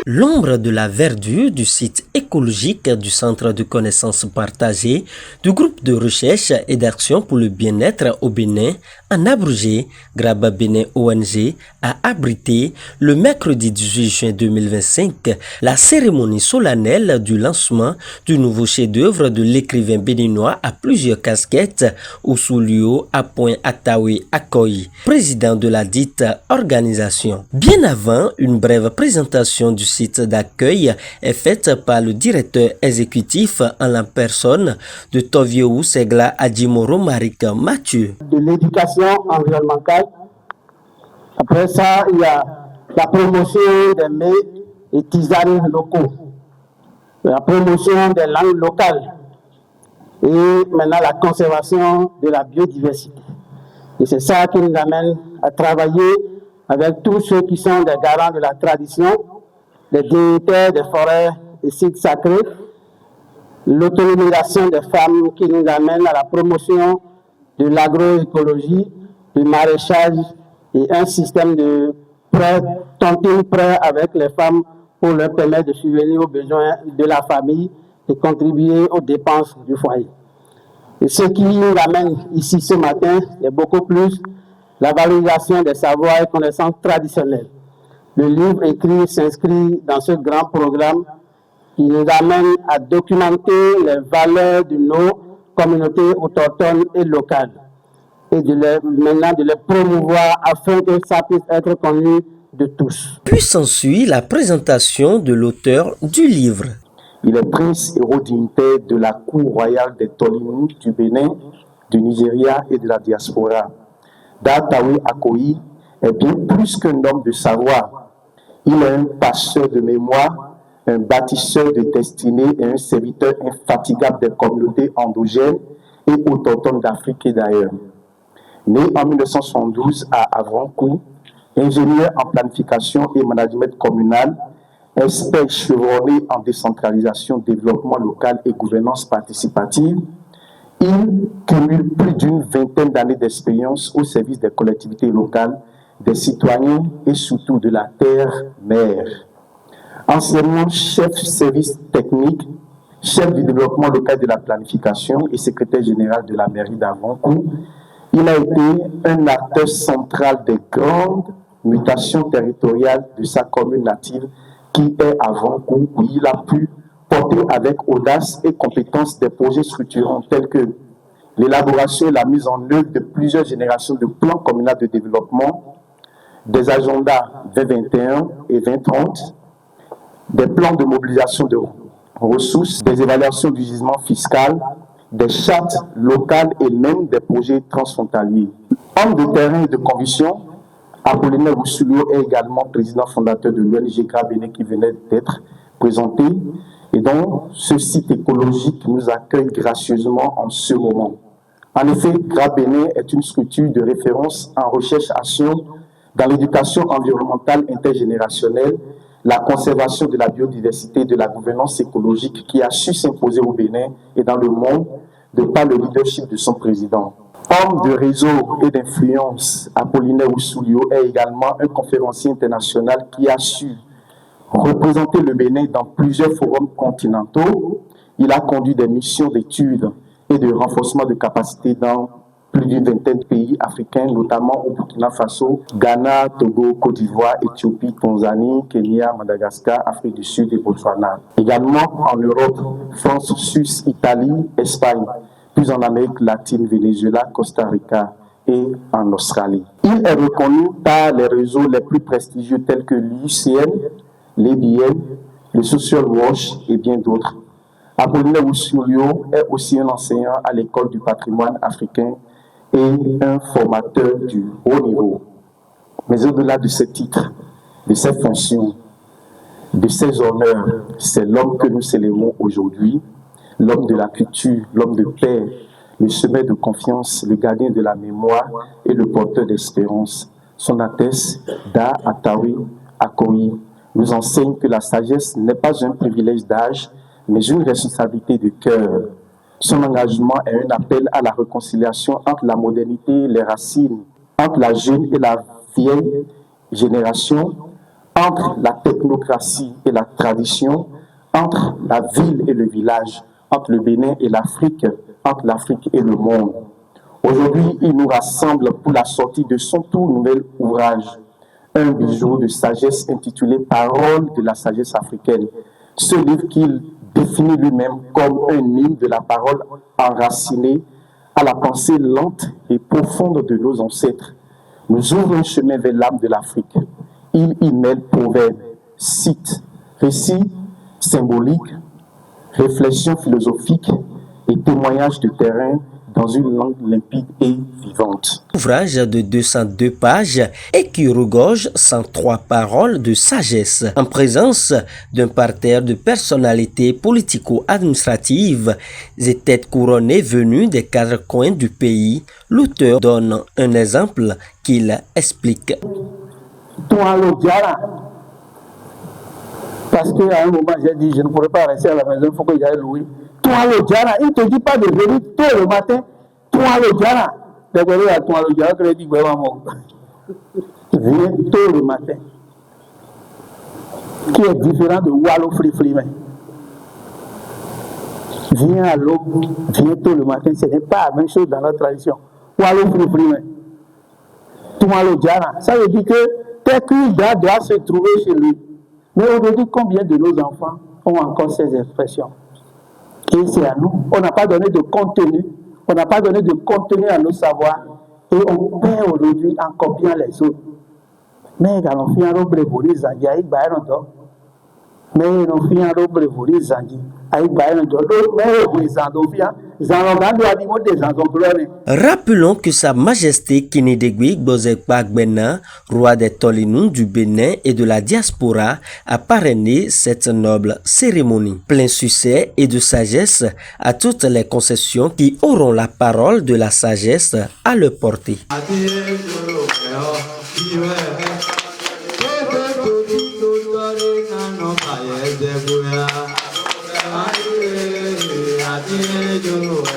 L'ombre de la verdure du site écologique du Centre de connaissances partagées du groupe de recherche et d'action pour le bien-être au Bénin, en abrégé Graba Bénin ONG, a abrité le mercredi 18 juin 2025 la cérémonie solennelle du lancement du nouveau chef-d'œuvre de l'écrivain béninois à plusieurs casquettes, Ousoulio Apoin Atawe Akoyi, président de la dite organisation. Bien avant, une brève présentation du site d'accueil est faite par le directeur exécutif en la personne de Tovio Segla Adjimoro Marik Mathieu. De l'éducation environnementale. Après ça, il y a la promotion des mets et tisanes locaux, la promotion des langues locales et maintenant la conservation de la biodiversité. Et c'est ça qui nous amène à travailler avec tous ceux qui sont des garants de la tradition, les dignitaires des forêts et sites sacrés, l'autonomisation des femmes qui nous amène à la promotion de l'agroécologie, du maraîchage et un système de prêt, tontine prêt avec les femmes pour leur permettre de subvenir aux besoins de la famille et contribuer aux dépenses du foyer. Et ce qui nous amène ici ce matin est beaucoup plus la valorisation des savoirs et connaissances traditionnelles. Le livre écrit s'inscrit dans ce grand programme qui nous amène à documenter les valeurs de nos communautés autochtones et locales et maintenant de les promouvoir afin que ça puisse être connu de tous. Puis s'ensuit la présentation de l'auteur du livre. Il est prince héros dignitaire de la cour royale des Tolini du Bénin, du Nigeria et de la diaspora. Atawe Akoyi est bien plus qu'un homme de savoir. Il est un passeur de mémoire, un bâtisseur de destinée et un serviteur infatigable des communautés endogènes et autochtones d'Afrique et d'ailleurs. Né en 1972 à Avrancourt, ingénieur en planification et management communal, expert chevronné en décentralisation, développement local et gouvernance participative, il cumule plus d'une vingtaine d'années d'expérience au service des collectivités locales, des citoyens et surtout de la terre-mère. Anciennement chef service technique, chef du développement local de la planification et secrétaire général de la mairie d'Avrancourt, il a été un acteur central des grandes mutations territoriales de sa commune native qui est Avrancourt, où il a pu porter avec audace et compétence des projets structurants tels que l'élaboration et la mise en œuvre de plusieurs générations de plans communaux de développement, des agendas 2021 et 2030, des plans de mobilisation de ressources, des évaluations du gisement fiscal, des chartes locales et même des projets transfrontaliers. Homme de terrain et de conviction, Apollinaire Ousoulio est également président fondateur de l'ONG Graba Bénin qui venait d'être présenté et dont ce site écologique nous accueille gracieusement en ce moment. En effet, Graba Bénin est une structure de référence en recherche-action dans l'éducation environnementale intergénérationnelle, la conservation de la biodiversité et de la gouvernance écologique qui a su s'imposer au Bénin et dans le monde de par le leadership de son président. Homme de réseau et d'influence, Apollinaire Ousoulio est également un conférencier international qui a su représenter le Bénin dans plusieurs forums continentaux. Il a conduit des missions d'études et de renforcement de capacités dans plus d'une vingtaine de pays africains, notamment au Burkina Faso, Ghana, Togo, Côte d'Ivoire, Éthiopie, Tanzanie, Kenya, Madagascar, Afrique du Sud et Botswana. Également en Europe, France, Suisse, Italie, Espagne, puis en Amérique latine, Venezuela, Costa Rica et en Australie. Il est reconnu par les réseaux les plus prestigieux tels que l'UICN, l'EBN, le Social Watch et bien d'autres. Apollinaire Ousoulio est aussi un enseignant à l'école du patrimoine africain et un formateur du haut niveau. Mais au-delà de ces titres, de ces fonctions, de ces honneurs, c'est l'homme que nous célébrons aujourd'hui, l'homme de la culture, l'homme de paix, le sommet de confiance, le gardien de la mémoire et le porteur d'espérance. Son Altesse, Atawe Akoyi, nous enseigne que la sagesse n'est pas un privilège d'âge, mais une responsabilité de cœur. Son engagement est un appel à la réconciliation entre la modernité et les racines, entre la jeune et la vieille génération, entre la technocratie et la tradition, entre la ville et le village, entre le Bénin et l'Afrique, entre l'Afrique et le monde. Aujourd'hui, il nous rassemble pour la sortie de son tout nouvel ouvrage, un bijou de sagesse intitulé Paroles de la sagesse africaine. Ce livre qu'il définit lui-même comme un hymne de la parole enracinée à la pensée lente et profonde de nos ancêtres, nous ouvre un chemin vers l'âme de l'Afrique. Il y mêle proverbes, sites, récits symboliques, réflexions philosophiques et témoignages de terrain dans une langue limpide et vivante. Ouvrage de 202 pages et qui regorge 103 paroles de sagesse. En présence d'un parterre de personnalités politico-administratives et têtes couronnées venues des quatre coins du pays, l'auteur donne un exemple qu'il explique. Parce qu'à un moment, j'ai dit, je ne pourrais pas rester à la maison, il faut que j'aille louer. Toi le Djara, il ne te dit pas de venir tôt le matin. Toi le Djara. D'abord, il y a toi le Djara qui dit, viens tôt le matin. Qui est différent de Wallo Free Free. Viens à l'aube, viens tôt le matin. Ce n'est pas la même chose dans notre tradition. Wallo Free Free. Toi le Djara. Ça veut dire que tel qu'il doit se trouver chez lui. Mais aujourd'hui, combien de nos enfants ont encore ces expressions? Et c'est à nous. On n'a pas donné de contenu. On n'a pas donné de contenu à nos savoirs. Et on perd aujourd'hui en copiant les autres. Mais quand on fait un roble volé, Zangi, aïe, bah, on dort. Mais on fait un roble volé, Zangi, aïe, bah, on dort. Mais les Zandofia, Zanogando a dit, des Zandofia. Rappelons que Sa Majesté Kinidegui Gbozekpa Gbena, roi des Tolinous du Bénin et de la diaspora, a parrainé cette noble cérémonie. Plein succès et de sagesse à toutes les concessions qui auront la parole de la sagesse à leur porter. Don't